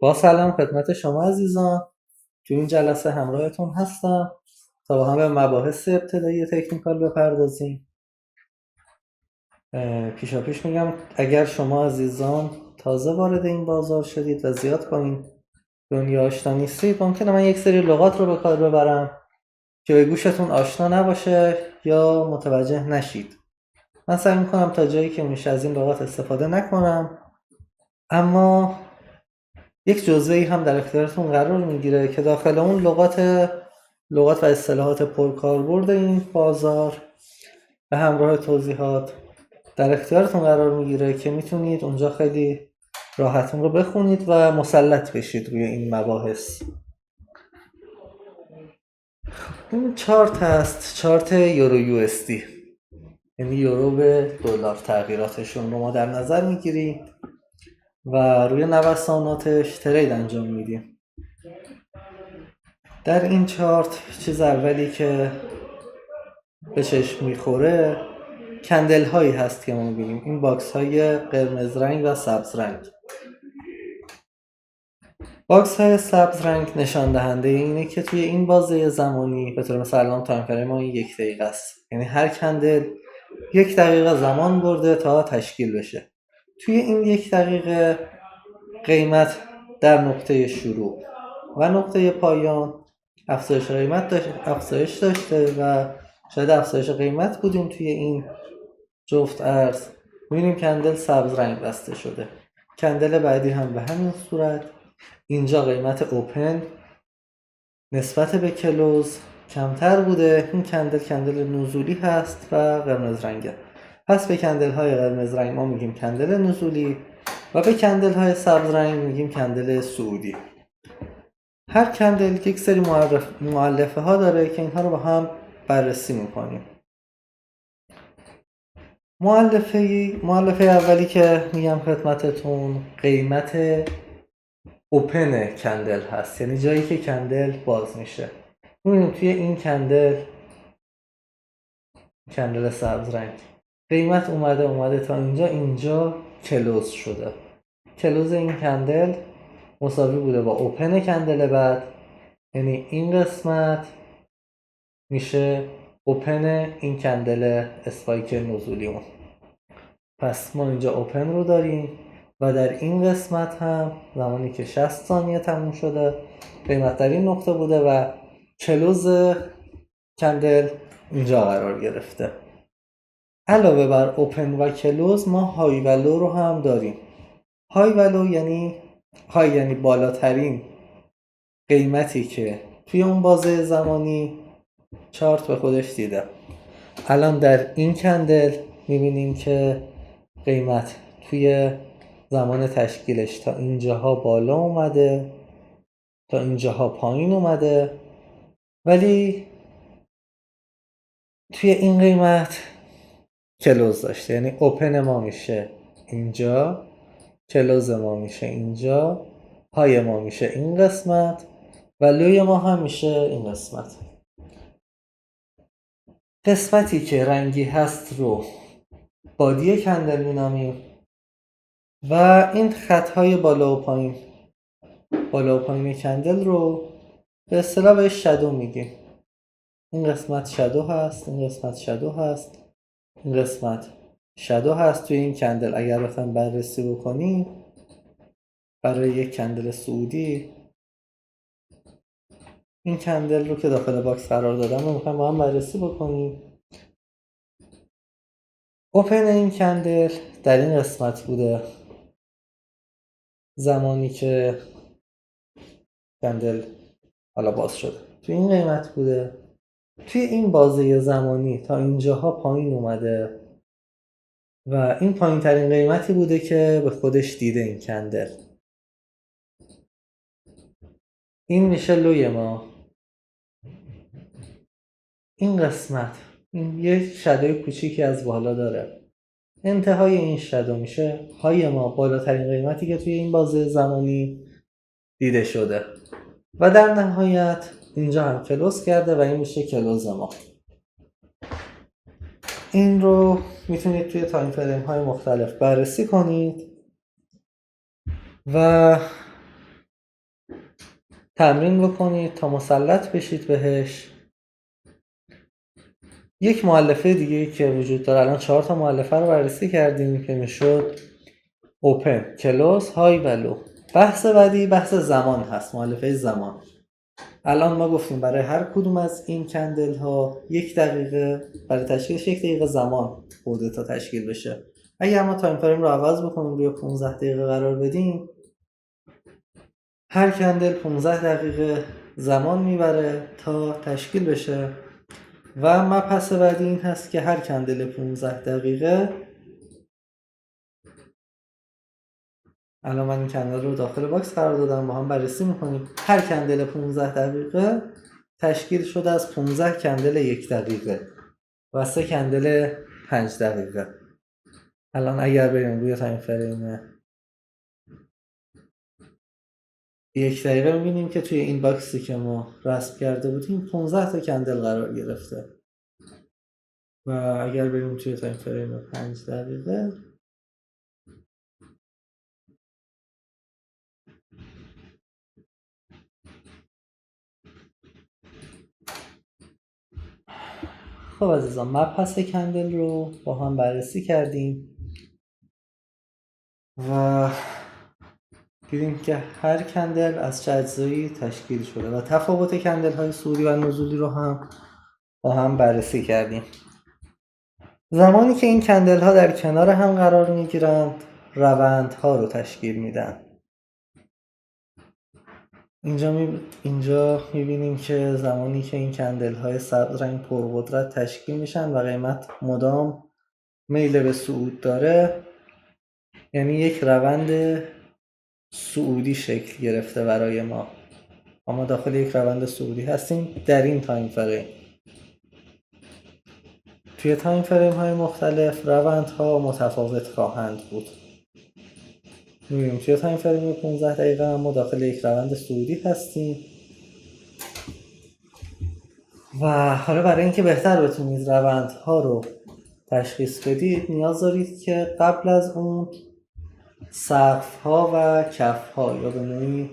با سلام خدمت شما عزیزان. تو این جلسه همراهتون هستم تا با هم به مباحث ابتدایی تکنیکال بپردازیم. پیشا پیش میگم اگر شما عزیزان تازه وارد این بازار شدید و زیاد با این دنیا آشنا نیستید، ممکنه من یک سری لغات رو به کار ببرم که به گوشتون آشنا نباشه یا متوجه نشید. من سعی میکنم تا جایی که میشه از این لغات استفاده نکنم، اما یک جزوه‌ای هم در اختیارتون قرار میگیره که داخل اون لغات و اصطلاحات پرکاربرد این بازار به همراه توضیحات در اختیارتون قرار میگیره که میتونید اونجا خیلی راحتون رو بخونید و مسلط بشید روی این مباحث. این چارت هست، چارت یورو یو اس دی، یعنی یورو به دلار تغییراتشون رو ما در نظر میگیریم و روی نوساناتش ترید انجام میدیم. در این چارت چیز اولی که به چشم میخوره کندل هایی هست که ما میبینیم، این باکس های قرمز رنگ و سبز رنگ. باکس های سبز رنگ نشان دهنده اینه که توی این بازه زمانی به طور مثال الان تایم فریم ما 1 دقیقه است، یعنی هر کندل 1 دقیقه زمان برده تا تشکیل بشه. توی این 1 دقیقه قیمت در نقطه شروع و نقطه پایان افزایش قیمت افزایش داشته و شاید افزایش قیمت بودیم توی این جفت ارز. می‌بینیم کندل سبز رنگ بسته شده. کندل بعدی هم به همین صورت. اینجا قیمت اوپن نسبت به کلوز کمتر بوده. این کندل نزولی هست و قرمز رنگه. پس به کندل های قرمز رنگ ما میگیم کندل نزولی و به کندل های سبز رنگ میگیم کندل صعودی. هر کندل یک سری مؤلفه ها داره که اینها رو با هم بررسی میکنیم. مؤلفه اولی که میگم خدمتتون قیمت اوپن کندل هست، یعنی جایی که کندل باز میشه. میبینیم توی این کندل سبز رنگ قیمت اومده تا اینجا کلوز شده. کلوز این کندل مساوی بوده با اوپن کندل بعد، یعنی این قسمت میشه اوپن این کندل اسپایک نزولیمون. پس ما اینجا اوپن رو داریم و در این قسمت هم زمانی که 60 ثانیه تموم شده قیمت در این نقطه بوده و کلوز کندل اینجا قرار گرفته. علاوه بر اوپن و کلوز ما های و لو رو هم داریم. های و لو یعنی بالاترین قیمتی که توی اون بازه زمانی چارت به خودش دیده. الان در این کندل میبینیم که قیمت توی زمان تشکیلش تا اینجاها بالا اومده، تا اینجاها پایین اومده، ولی توی این قیمت کلوز داشته. یعنی اوپن ما میشه اینجا، کلوز ما میشه اینجا، های ما میشه این قسمت و لوی ما هم میشه این قسمت. قسمتی که رنگی هست رو بادی کندل مینامیم و این خطهای بالا و پایین کندل رو به اصطلاح بهش شادو میگیم. این قسمت شادو هست، این قسمت شادو هست، این قسمت شادو هست توی این کندل. اگر بخوایم بررسی بکنیم برای یک کندل صعودی، این کندل رو که داخل باکس قرار دادم رو میخوایم با هم بررسی بکنیم. اوپن این کندل در این قسمت بوده زمانی که کندل حالا باز شده، توی این قیمت بوده. توی این بازه زمانی تا اینجاها پایین اومده و این پایین ترین قیمتی بوده که به خودش دیده این کندل. این میشه لوی ما. این قسمت این یه شادوی کوچیکی از بالا داره. انتهای این شادو میشه های ما، بالاترین قیمتی که توی این بازه زمانی دیده شده و در نهایت اینجا هم کلوز کرده و این میشه کلوز ما. این رو میتونید توی تایم فریم های مختلف بررسی کنید و تمرین بکنید تا مسلط بشید بهش. یک مؤلفه دیگه که وجود داره، الان 4 تا مؤلفه رو بررسی کردیم که میشد اوپن، کلوز، های و لو. بحث بعدی بحث زمان هست، مؤلفه زمان. الان ما گفتیم برای هر کدوم از این کندل ها 1 دقیقه، برای تشکیلش 1 دقیقه زمان بوده تا تشکیل بشه. اگر ما تایم فریم رو عوض بکنیم روی 15 دقیقه قرار بدیم، هر کندل 15 دقیقه زمان میبره تا تشکیل بشه. و مبحث بعدی این هست که هر کندل 15 دقیقه، الان من این کندل رو داخل باکس قرار دادم، با هم بررسی میکنیم. هر کندل 15 دقیقه تشکیل شده از 15 کندل 1 دقیقه و 3 کندل 5 دقیقه. الان اگر بریم روی تایم فریم 1 دقیقه میبینیم که توی این باکسی که ما رسم کرده بودیم 15 تا کندل قرار گرفته. و اگر بریم توی تایم فریم 5 دقیقه، خب عزیزان، مبحث کندل رو با هم بررسی کردیم و دیدیم که هر کندل از چه اجزایی تشکیل شده و تفاوت کندل های صعودی و نزولی رو هم با هم بررسی کردیم. زمانی که این کندل ها در کنار هم قرار میگیرند، روند ها رو تشکیل میدن. اینجا میبینیم که زمانی که این کندل های سبز رنگ پرقدرت تشکیل میشن و قیمت مدام میل به صعود داره، یعنی یک روند صعودی شکل گرفته برای ما. ما داخل یک روند صعودی هستیم در این تایم فریم. توی تایم فریم های مختلف روندها متفاوت خواهند بود. میبینیم توی تایم فریم 15 دقیقه ما داخل یک روند صعودی هستیم و حالا برای اینکه بهتر بتونید روندها رو تشخیص بدید، نیاز دارید که قبل از اون سقف ها و کف ها یا به نوعی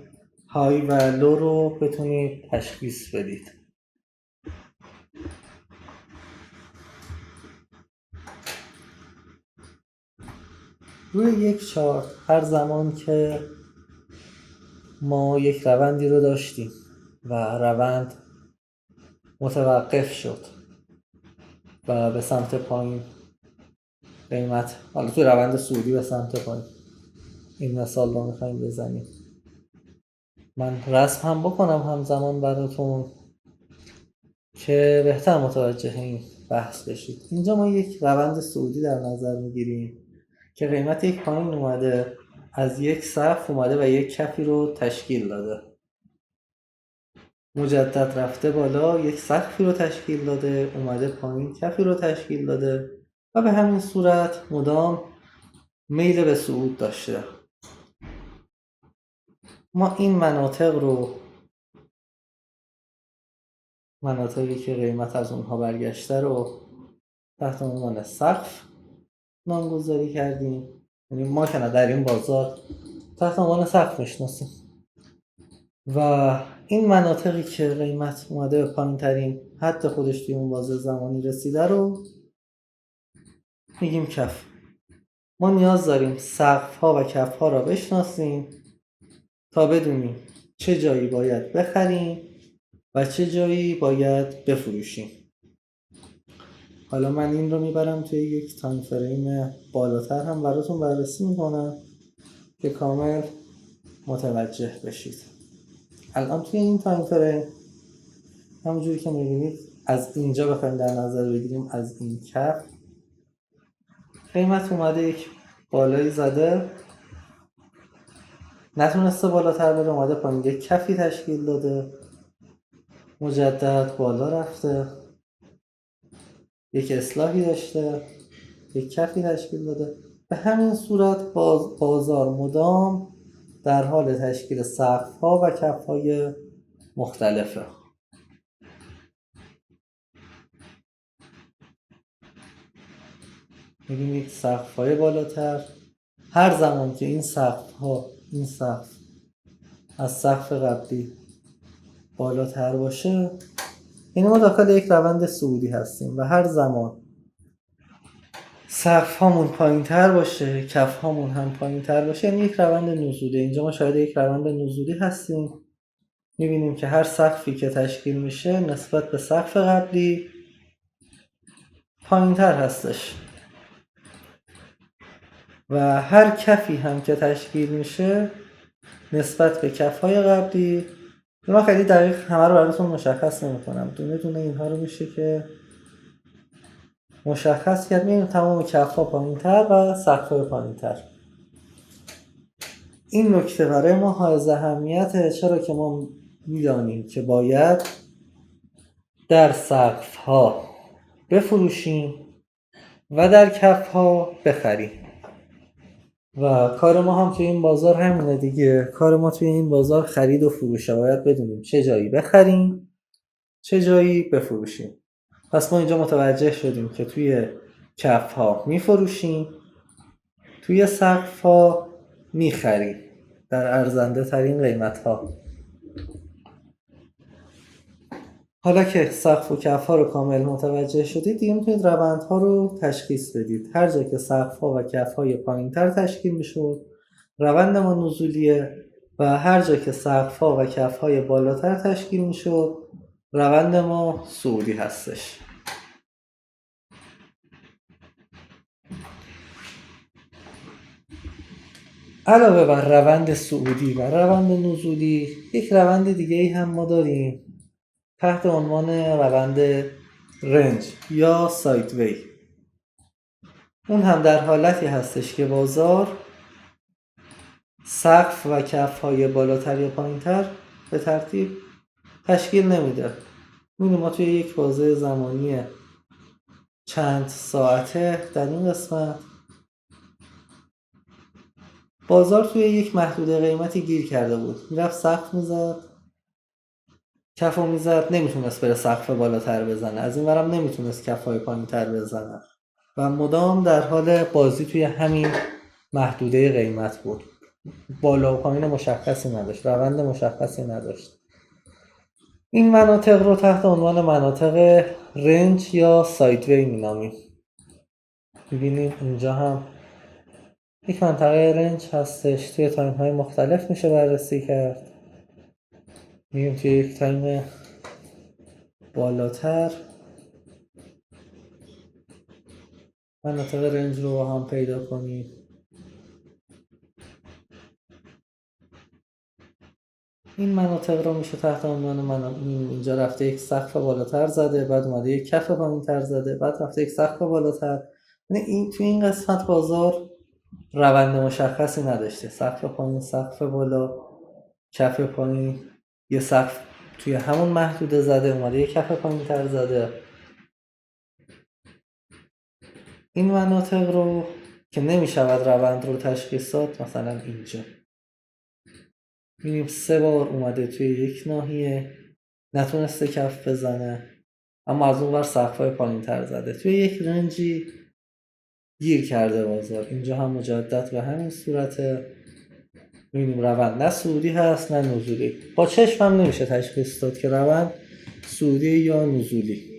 های و لو رو بتونید تشخیص بدید. روی یک چارت هر زمان که ما یک روندی رو داشتیم و روند متوقف شد و به سمت پایین قیمت، حالا توی روند صعودی به سمت پایین، این مثال رو میخوایم بزنیم. من رسم هم بکنم همزمان براتون که بهتر متوجه این بحث بشید. اینجا ما یک روند صعودی در نظر میگیریم که قیمت یک پایین اومده، از یک سقف اومده و یک کفی رو تشکیل داده، مجدد رفته بالا، یک سقفی رو تشکیل داده، اومده پایین، کفی رو تشکیل داده و به همین صورت مدام میل به صعود داشته. ما این مناطقی که قیمت از اونها برگشته رو تحت عنوان سقف نامگذاری کردیم. یعنی ما که در این بازار تحت عنوان سقف میشناسیم و این مناطقی که قیمت اومده به پایین ترین حد خودش توی اون بازه زمانی رسیده رو میگیم کف. ما نیاز داریم سقف ها و کف ها را بشناسیم تا بدونیم چه جایی باید بخریم و چه جایی باید بفروشیم. حالا من این رو میبرم توی یک تایم فریم بالاتر هم براتون بررسی میکنم که کامل متوجه بشید. الان توی این تایم فریم همونجوری که میبینید، از اینجا بخوایم در نظر بگیریم، از این کف قیمت اومده یک بالایی زده، نتونسته بالاتر بره، اومده پایین، یک کفی تشکیل داده، مجدد بالا رفته، یک اصلاحی داشته، یک کفی تشکیل داده. به همین صورت بازار مدام در حال تشکیل سقف‌ها و کف‌های مختلفه. می‌بینید سقف‌های بالاتر، هر زمان که این سقف از سقف قبلی بالاتر باشه، یعنی ما داخل یک روند صعودی هستیم و هر زمان سقف هامون پایین تر باشه، کف هامون هم پایین تر باشه، یعنی یک روند نزولی. اینجا ما شاهد یک روند نزولی هستیم. میبینیم که هر سقفی که تشکیل میشه نسبت به سقف قبلی پایین تر هستش و هر کفی هم که تشکیل میشه نسبت به کف‌های قبلی، من خیلی دقیق همه رو براتون مشخص نمی‌کنم، دونه دونه اینها رو میشه که مشخص کرد. می‌بینیم تمام کف‌ها پایین‌تر و سقف‌های پایین‌تر. این نکته برای ما حائز اهمیته، چرا که ما می‌دانیم که باید در سقف‌ها بفروشیم و در کف‌ها بخریم و کار ما هم توی این بازار همینه دیگه. کار ما توی این بازار خرید و فروشه، باید بدونیم چه جایی بخریم چه جایی بفروشیم. پس ما اینجا متوجه شدیم که توی کف‌ها میفروشیم، توی سقف‌ها میخریم در ارزنده ترین قیمت‌ها. حالا که سقف و کف‌ها رو کامل متوجه شدید، دیگه میتونید روندها رو تشخیص بدید. هر جا که سقف‌ها و کف‌های پایین‌تر تشکیل میشه روند ما نزولیه و هر جا که سقف‌ها و کف‌های بالاتر تشکیل میشه روند ما صعودی هستش. علاوه بر روند صعودی و روند نزولی، یک روند دیگه ای هم ما داریم تحت عنوان روند رنج یا سایدوی. اون هم در حالتی هستش که بازار سقف و کف‌های بالاتر یا پایین‌تر به ترتیب تشکیل نمیده. ما توی یک بازه زمانی چند ساعته در این قسمت بازار توی یک محدوده قیمتی گیر کرده بود، میرفت سقف میزد، کفو میزد، نمیتونست بره سقف بالاتر بزنه، از این ورم نمیتونست کفای پایین‌تر بزنه و مدام در حال بازی توی همین محدوده قیمت بود. بالا و پایین مشخصی نداشت، روند مشخصی نداشت. این مناطق رو تحت عنوان مناطق رنج یا سایدوی مینامیم. ببینیم اینجا هم یک منطقه رنج هستش، توی تایم های مختلف میشه بررسی کرد. میگیم توی یک تایم بالاتر مناطق رنج رو هم پیدا کنیم. این مناطق رو میشه تحت عنوان اینجا رفته یک سقف بالاتر زده، بعد اومده یک کف پایین‌تر زده، بعد رفته یک سقف بالاتر. این توی این قسمت بازار روند مشخصی نداشته، سقف پایین، سقف بالا، کف پایین، یه سقف توی همون محدوده زده، اومده یک کف پایین‌تر زده. این مناطق رو که نمیشود روند رو تشخیص داد، مثلا اینجا می‌بینیم 3 بار اومده توی یک ناحیه نتونسته کف بزنه، اما از اون ور سقف‌های پایین‌تر زده، توی یک رنجی گیر کرده بازار. اینجا هم مجدد به همین صورته می‌بینیم روند نه صعودی هست نه نزولی. با چشم هم نمیشه تشخیص داد که روند صعودی یا نزولی.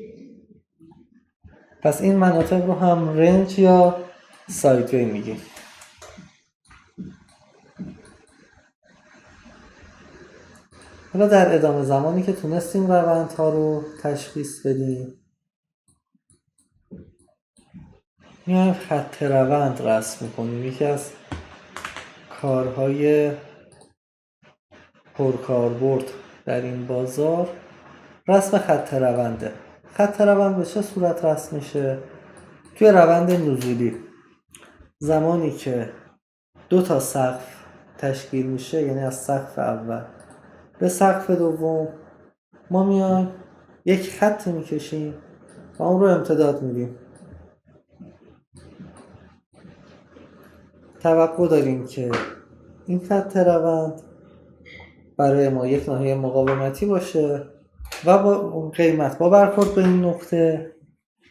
پس این مناطق رو هم رنج یا سایدوی میگیم. حالا در ادامه زمانی که تونستیم روندها رو تشخیص بدیم، میایم خط روند رسم میکنیم. یکی از کارهای پرکاربرد در این بازار رسم خط رونده. خط روند به چه صورت رسم میشه؟ توی روند نزولی زمانی که 2 تا سقف تشکیل میشه، یعنی از سقف اول به سقف دوم، ما میایم یک خط میکشیم و اون رو امتداد میدیم. توقع داریم که این خط روند برای ما یک ناحیه مقاومتی باشه و با قیمت با برخورد به این نقطه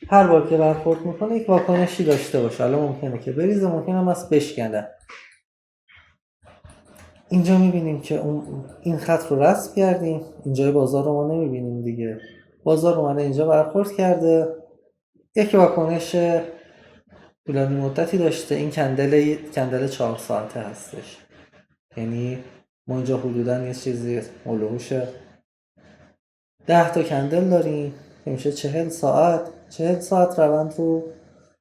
هر بار که برخورد میکنه یک واکنشی داشته باشه. حالا ممکنه که بریزه، ممکنه هم از بشکنه. اینجا میبینیم که این خط رو رسم کردیم. اینجای بازار رو ما نمیبینیم دیگه. بازار اومده اینجا برخورد کرده، یک واکنش طولانی مدتی داشته. این کندل 4 ساعته هستش، یعنی ما اینجا حدودا یه چیزی هلوهوش 10 تا کندل داریم که میشه 40 ساعت روند رو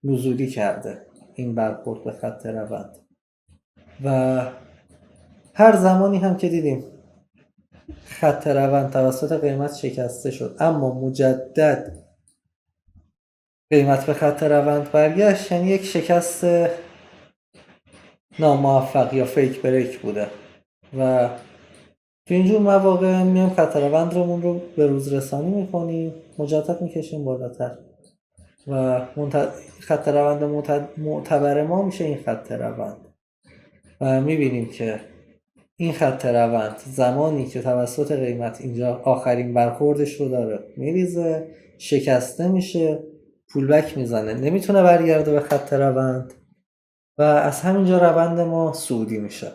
نزولی کرده این برخورد به خط روند. و هر زمانی هم که دیدیم خط روند توسط قیمت شکسته شد اما مجدد قیمت به خط روند برگشت، یعنی یک شکست ناموفق یا فیک بریک بوده. و تو اینجور مواقع میایم خط روند رو به روز رسانی میکنیم، مجدد میکشیم بالاتر و خط روند معتبر ما میشه این خط روند. و میبینیم که این خط روند زمانی که توسط قیمت اینجا آخرین برخوردش رو داره میریزه، شکسته میشه، پولبک میزنه، نمیتونه برگرده به خط روند و از همینجا روند ما صعودی میشه.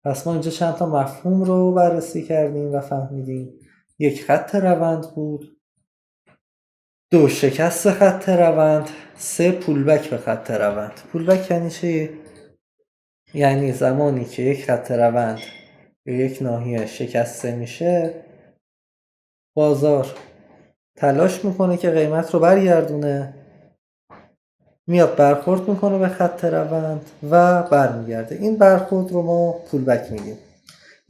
پس ما اینجا چند تا مفهوم رو بررسی کردیم و فهمیدیم. یک، خط روند بود. 2، شکست خط روند. 3، پولبک به خط روند. پولبک یعنی چی؟ یعنی زمانی که یک خط روند یا یک ناحیه شکسته میشه، بازار تلاش میکنه که قیمت رو برگردونه، میاد برخورد میکنه به خط روند و برمیگرده. این برخورد رو ما پولبک میگیم.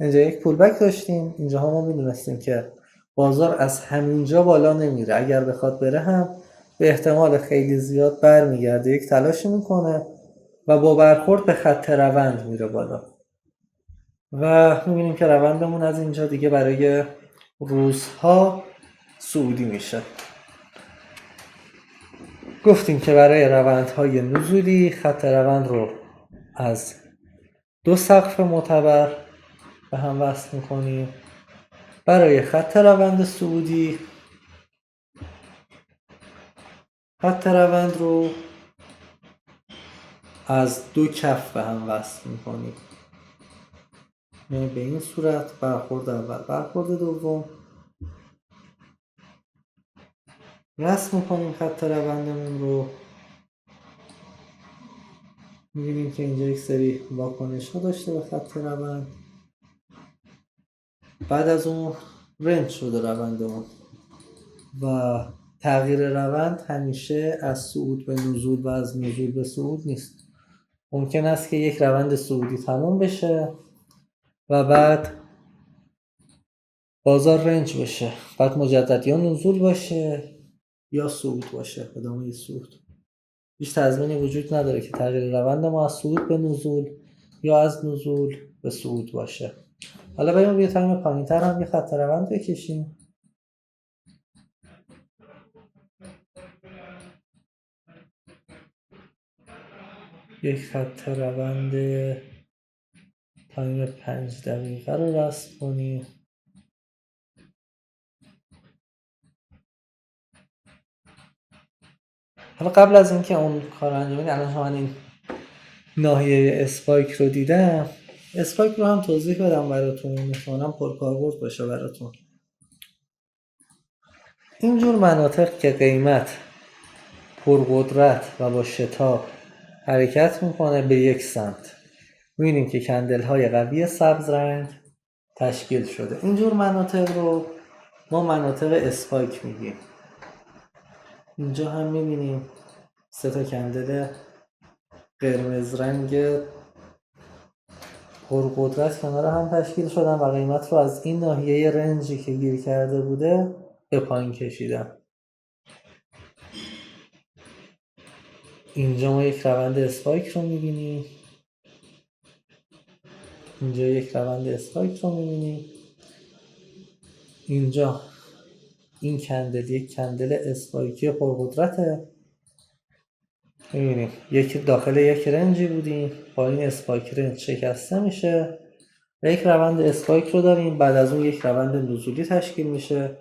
اینجا یک پولبک داشتیم. اینجا ما میدونستیم که بازار از همینجا بالا نمیره، اگر بخواد بره هم به احتمال خیلی زیاد برمیگرده، یک تلاشی میکنه و با برخورد به خط روند میره بالا. و میبینیم که روندمون از اینجا دیگه برای روزها صعودی میشه. گفتیم که برای روندهای نزولی خط روند رو از 2 سقف معتبر به هم وصل میکنیم. برای خط روند صعودی خط روند رو از 2 کف به هم وصل میکنیم. به این صورت برخورد اول، برخورد دوم، رسم میکنیم خط روندمون رو. میبینیم که اینجا یک سری واکنش ها داشته به خط روند. بعد از اون رنج شده روندمون و تغییر روند همیشه از صعود به نزول و از نزول به صعود نیست. ممکن است که یک روند صعودی تموم بشه و بعد بازار رنج بشه، بعد مجدد یا نزول باشه یا صعود باشه، ادامه صعود. هیچ تضمینی وجود نداره که تغییر روند ما از صعود به نزول یا از نزول به صعود باشه. حالا بریم یه تایم پایین‌تر هم یه خط روند بکشیم. یک خط روند تایم 5 دقیقه رو رسم کنیم. حالا قبل از اینکه اون کار انجام بدیم، الان من این ناحیه اسپایک رو دیدم. اسپایک رو هم توضیح بدم براتون، میتونم پرکاربرد باشه براتون. اینجور مناطق که قیمت پرقدرت و با شتاب حرکت میکنه به یک سمت، میبینیم که کندل های قوی سبز رنگ تشکیل شده. اینجور مناطق رو ما مناطق اسپایک میگیم. اینجا هم میبینیم 3 تا کندل قرمز رنگ پرقدرت کنار هم تشکیل شدن و قیمت رو از این ناحیه رنجی که گیر کرده بوده به پایین کشیدن. اینجا ما یک روند اسپایک رو میبینیم. اینجا یک روند اسپایک رو میبینیم. اینجا این کندل یک کندل اسپایکی پرقدرته. میبینیم داخل یک رنجی بودیم، با این اسپایک رنج شکسته میشه و یک روند اسپایک رو داریم. بعد از اون یک روند نزولی تشکیل میشه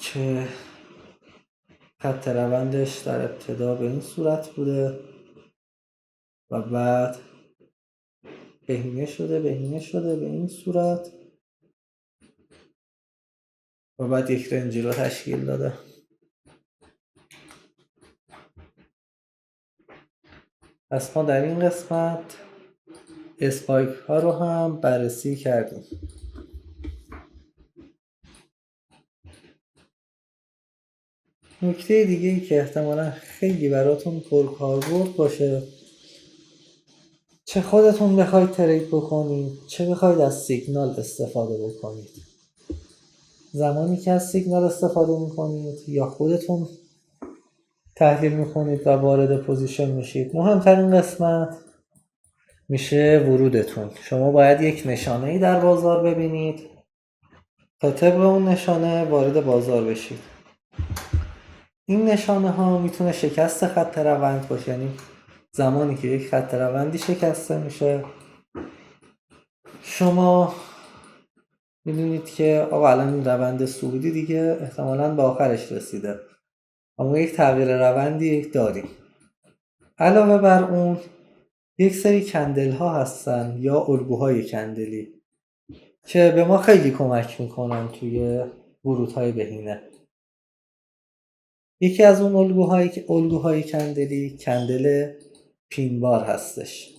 که خط روندش در ابتدا به این صورت بوده و بعد بهینه شده به این صورت و بعد یک رنجی رو تشکیل داده. پس ما در این قسمت اسپایک ها رو هم بررسی کردیم. نکته دیگه ای که احتمالا خیلی براتون پرکاربرد باشه، چه خودتون بخواید ترید بکنید چه بخواید از سیگنال استفاده بکنید، زمانی که از سیگنال استفاده میکنید یا خودتون تحلیل میکنید و وارد پوزیشن میشید، مهمترین قسمت میشه ورودتون. شما باید یک نشانه ای در بازار ببینید تا طبق اون نشانه وارد بازار بشید. این نشانه ها میتونه شکست خط روند باشه، یعنی زمانی که یک خط روندی شکسته میشه شما میدونید که آقا الان این روند صعودی دیگه احتمالاً به آخرش رسیده، اما یک تغییر روندی داریم. علاوه بر اون یک سری کندل ها هستن یا الگوهای کندلی که به ما خیلی کمک میکنن توی ورودهای بهینه. یکی از اون الگوهای کندلی کندل پینبار هستش،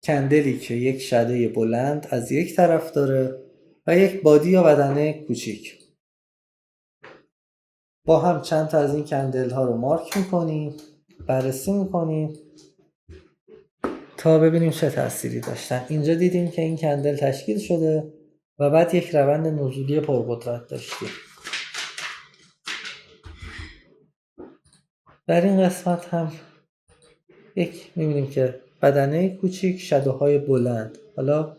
کندلی که یک شده بلند از یک طرف داره و یک بادی یا بدنه کوچیک. با هم چند تا از این کندل ها رو مارک میکنیم، بررسی میکنیم تا ببینیم چه تأثیری داشتن. اینجا دیدیم که این کندل تشکیل شده و بعد یک روند نزولی پرقدرت داشتیم. در این قسمت هم میبینیم که بدنه کوچیک، شدوهای بلند. حالا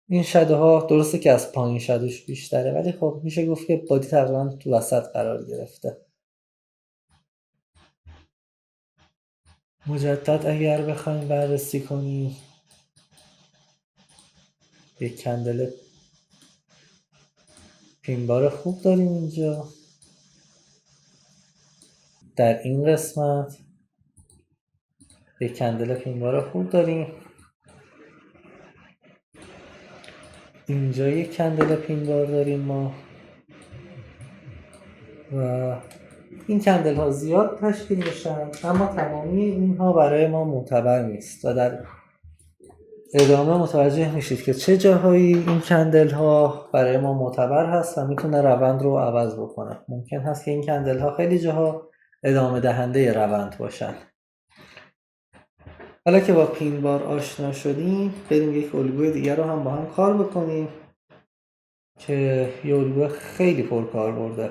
این شدوها درسته که از پایین شدوش بیشتره، ولی خب میشه گفت که بادی تقریبا تو وسط قرار گرفته. مجدد اگر بخوایم بررسی کنیم، یک کندل پینبار خوب داریم اینجا. در این قسمت یک کندل پینبار خوب داریم. اینجا یک کندل پینبار داریم ما و این کندل ها زیاد تشکیل میشن، اما تمامی اینها برای ما معتبر نیست و در ادامه متوجه میشید که چه جاهایی این کندل ها برای ما معتبر هست و میتونه روند رو عوض بکنه. ممکن هست که این کندل ها خیلی جاها ادامه دهنده روند باشن. حالا که با پین بار آشنا شدیم، بریم یک الگوی دیگر رو هم با هم کار بکنیم که یه الگوی خیلی پرکاربرده.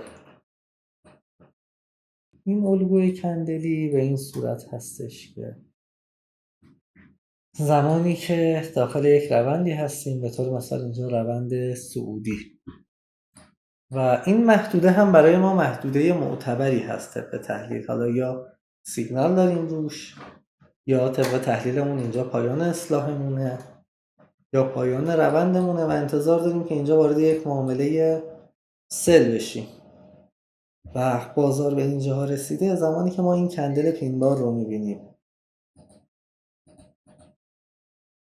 این الگوی کندلی به این صورت هستش که زمانی که داخل یک روندی هستیم، به طور مثال اینجا روند صعودی، و این محدوده هم برای ما محدوده معتبری هست طبق تحلیل. حالا یا سیگنال داریم روش یا طبق تحلیلمون اینجا پایان اصلاحمونه یا پایان روندمونه و انتظار داریم که اینجا وارد یک معامله سل بشیم و بازار به اینجاها رسیده زمانی که ما این کندل پینبار رو میبینیم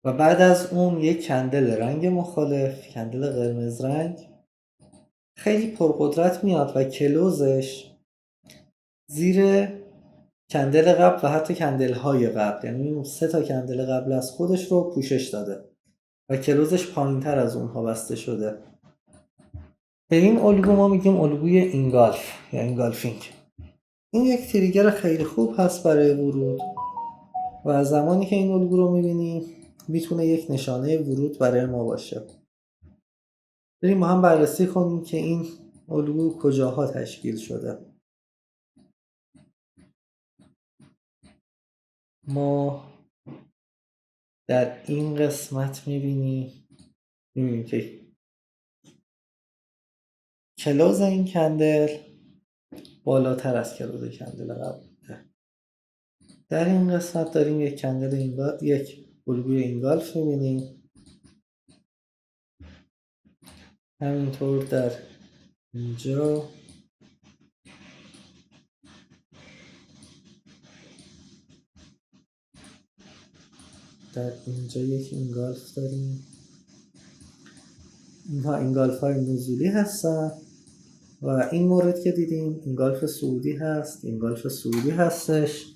و بعد از اون یک کندل رنگ مخالف، کندل قرمز رنگ خیلی پرقدرت میاد و کلوزش زیر کندل قبل و حتی کندل های قبل، یعنی 3 تا کندل قبل از خودش رو پوشش داده و کلوزش پایین تر از اونها بسته شده. به این الگو ما میگیم الگوی اینگالف یا اینگالفینگ. این یک تریگر خیلی خوب هست برای ورود و زمانی که این الگو رو میبینیم میتونه یک نشانه ورود برای ما باشه. بریم با هم بررسی کنیم که این الگو کجاها تشکیل شده. ما در این قسمت میبینیم که کلوز این کندل بالاتر از کلوز کندل قبل. در این قسمت داریم یک کندل یک الگوی اینگالف میبینیم. همینطور در اینجا در اینجا یک اینگالف داریم. اینها اینگالف های نزولی هستن و این مورد که دیدیم اینگالف صعودی هست، اینگالف صعودی هستش.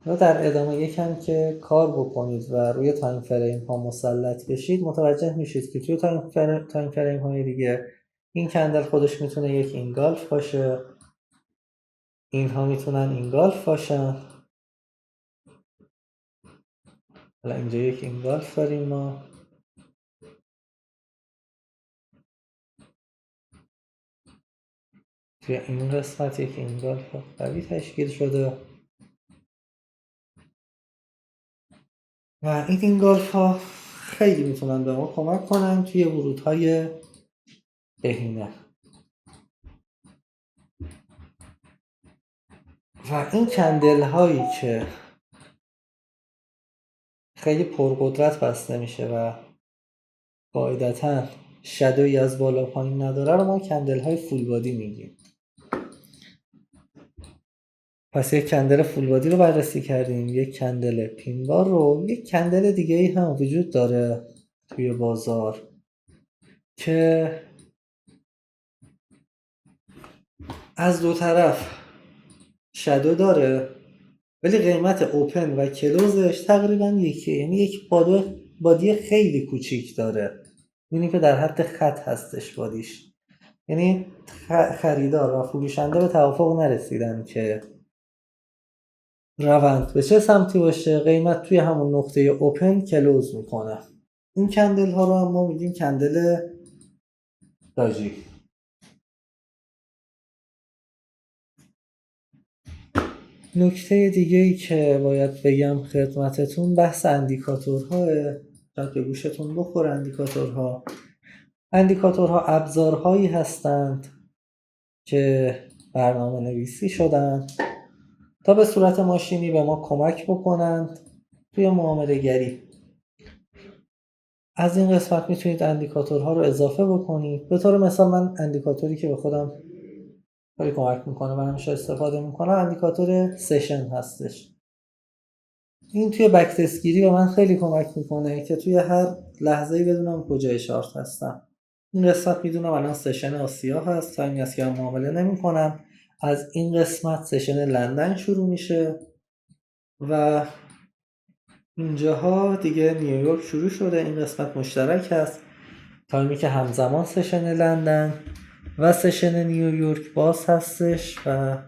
و در ادامه یکم که کار بکنید و روی تایم فریم ها مسلط بشید متوجه میشید که توی تایم فریم های دیگه این کندل خودش میتونه یک اینگالف باشه، اینها میتونن اینگالف باشن. حالا اینجا یک اینگالف داریم ما، توی این قسمت یک اینگالف قوی تشکیل شده و این اینگالف ها خیلی میتونن به ما کمک کنن توی ورودهای بهینه. و این کندل هایی که خیلی پرقدرت بسته میشه و قاعدتاً شادویی از بالا پایین نداره رو ما کندل های فول بادی میگیم. پس یک کندل فول بادی رو بررسی کردیم، یک کندل پینبار رو. یک کندل دیگه ای هم وجود داره توی بازار که از دو طرف شادو داره ولی قیمت اوپن و کلوزش تقریبا یکیه، یعنی یک بادی خیلی کوچیک داره، یعنی که در حد خط هستش بادیش، یعنی خریدار و فروشنده به توافق نرسیدن که روند به چه سمتی باشه. قیمت توی همون نقطه اوپن کلوز میکنه. این کندل ها رو هم ما میگیم کندل داجی. نکته دیگه ای که باید بگم خدمتتون بحث اندیکاتورها. شاید به گوشتون بخوره اندیکاتورها. اندیکاتورها ابزارهایی هستند که برنامه نویسی شدن تا به صورت ماشینی به ما کمک بکنند توی معامله گری. از این قسمت میتونید اندیکاتورها رو اضافه بکنید. به طور مثال من اندیکاتوری که به خودم خیلی کمک میکنه و همیشه استفاده میکنم اندیکاتور سشن هستش. این توی بک تست گیری به من خیلی کمک میکنه که توی هر لحظه‌ای بدونم کجای چارت هستم. این قسمت میدونم الان سشن آسیا هست، تایمی هست که من معامله نمیکنم. از این قسمت سشن لندن شروع میشه و اینجاها دیگه نیویورک شروع شده. این قسمت مشترک هست، تایمی که همزمان سشن لندن و سشن نیویورک باز هستش و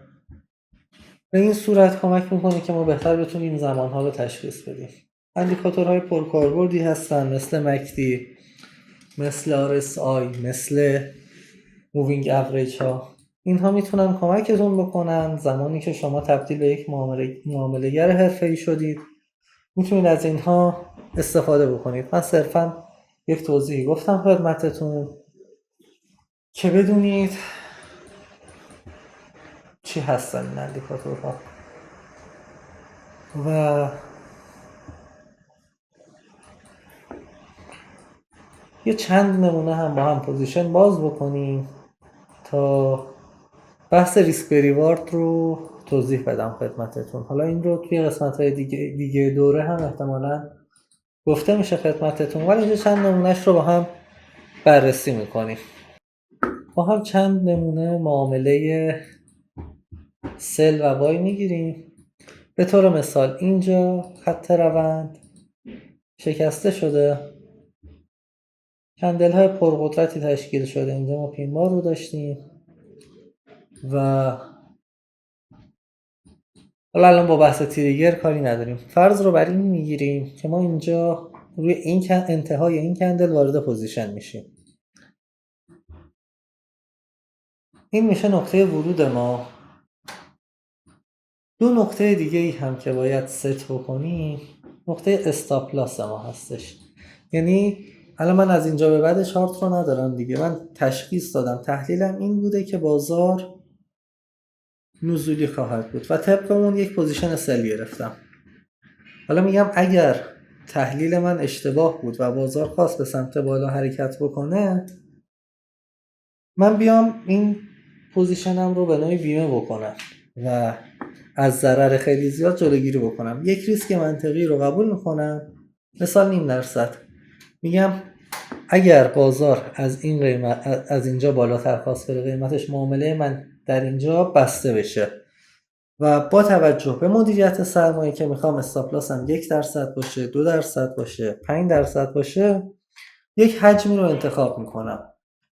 به این صورت کمک میکنه که ما بهتر بتونیم زمانها رو تشخیص بدیم. اندیکاتورهای پرکاربردی هستن مثل مکدی، مثل RSI، مثل مووینگ اوریج ها. اینها میتونن کمکتون بکنن زمانی که شما تبدیل به یک معامله‌گر حرفه‌ای شدید میتونید از اینها استفاده بکنید. من صرفا یک توضیحی گفتم خدمتتون که بدونید چی هستن این اندیکاتورها و یه چند نمونه هم با هم پوزیشن باز بکنیم تا بحث ریسک ریوارد رو توضیح بدم خدمتتون. حالا این رو توی قسمت‌های دیگه دوره هم احتمالاً گفته میشه خدمتتون، ولی اینجا چند نمونهش رو با هم بررسی میکنیم. با هم چند نمونه معامله سل و بای میگیریم. به طور مثال اینجا خط روند شکسته شده، کندل های پرقدرتی تشکیل شده. اینجا ما پینبار رو داشتیم و حالا الان با بحث تریگر کاری نداریم. فرض رو بر این میگیریم که ما اینجا روی این انتهای این کندل وارد پوزیشن میشیم. این میشه نقطه ورود ما. دو نقطه دیگه ای هم که باید ست بکنیم نقطه استاپ لاس ما هستش. یعنی الان من از اینجا به بعد چارت رو ندارم دیگه، من تشخیص دادم، تحلیلم این بوده که بازار نزولی خواهد بود و طبقمون یک پوزیشن سل گرفتم. حالا میگم اگر تحلیل من اشتباه بود و بازار خواست به سمت بالا حرکت بکنه من بیام این پوزیشنم رو به نوعی بیمه بکنم و از ضرر خیلی زیاد جلوگیری بکنم. یک ریسک منطقی رو قبول میکنم، مثال 0.5%. میگم اگر بازار از این قیمت از اینجا بالاتر خواست بره قیمتش، معامله من در اینجا بسته بشه و با توجه به مدیریت سرمایه که میخوام استاپ لاسم 1% باشه، 2% باشه، 5% باشه، یک حجمی رو انتخاب میکنم.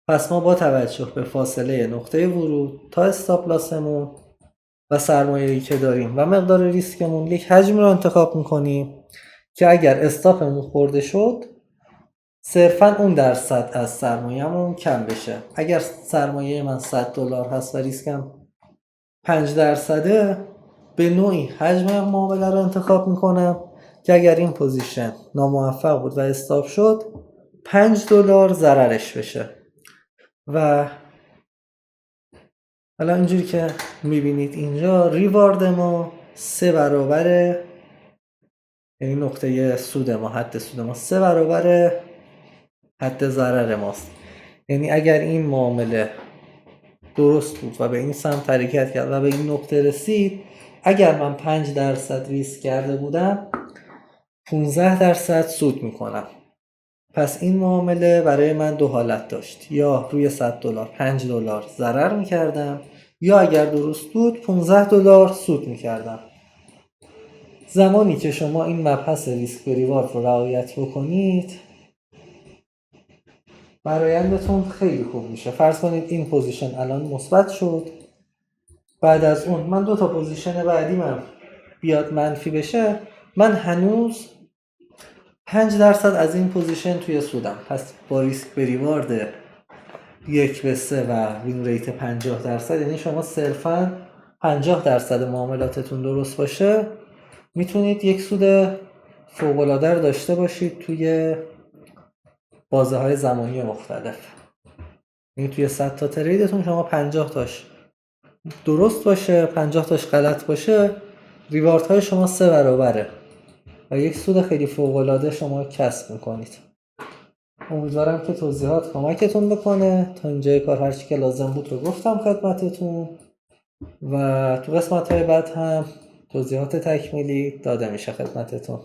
پس ما با توجه به فاصله نقطه ورود تا استاپ لاسمون و سرمایه‌ای که داریم و مقدار ریسکمون، یک حجمی رو انتخاب میکنیم که اگر استاپمون خورده شد صرفا اون درصد از سرمایه‌مون کم بشه. اگر سرمایه من $100 هست و ریسکم 5%، به نوعی حجم معامله رو انتخاب میکنم که اگر این پوزیشن ناموفق بود و استاپ شد $5 ضررش بشه. و حالا اینجوری که میبینید اینجا ریوارد ما 3 برابره، یعنی نقطه سود ما، حد سود ما 3 برابر حد ضرر ماست. یعنی اگر این معامله درست بود و به این سمت حرکت کرد و به این نقطه رسید، اگر من 5% ریسک کرده بودم 15% سود میکنم. پس این معامله برای من دو حالت داشت، یا روی $100 $5 ضرر میکردم، یا اگر درست بود $15 سود میکردم. زمانی که شما این مبحث ریسک به ریوارد رو رعایت بکنید، برآیندتون خیلی خوب میشه. فرض کنید این پوزیشن الان مثبت شد، بعد از اون من 2 تا پوزیشن بعدی من بیاد منفی بشه، من هنوز 5% از این پوزیشن توی سودم. پس با ریسک به ریوارد 1/3 و وین ریت 50%، یعنی شما صرفا 50% معاملاتتون درست باشه، میتونید یک سود فوق‌العاده رو داشته باشید توی بازه های زمانی مختلف. یعنی توی 100 تا تریدتون شما 50 تاش درست باشه، 50 تاش غلط باشه، ریوارد های شما 3 برابره و یک سود خیلی فوق‌العاده شما کسب میکنید. امیدوارم که توضیحات کمکتون بکنه. تا اینجای کار هرچی که لازم بود رو گفتم خدمتتون و تو قسمت های بعد هم توضیحات تکمیلی داده میشه خدمتتون.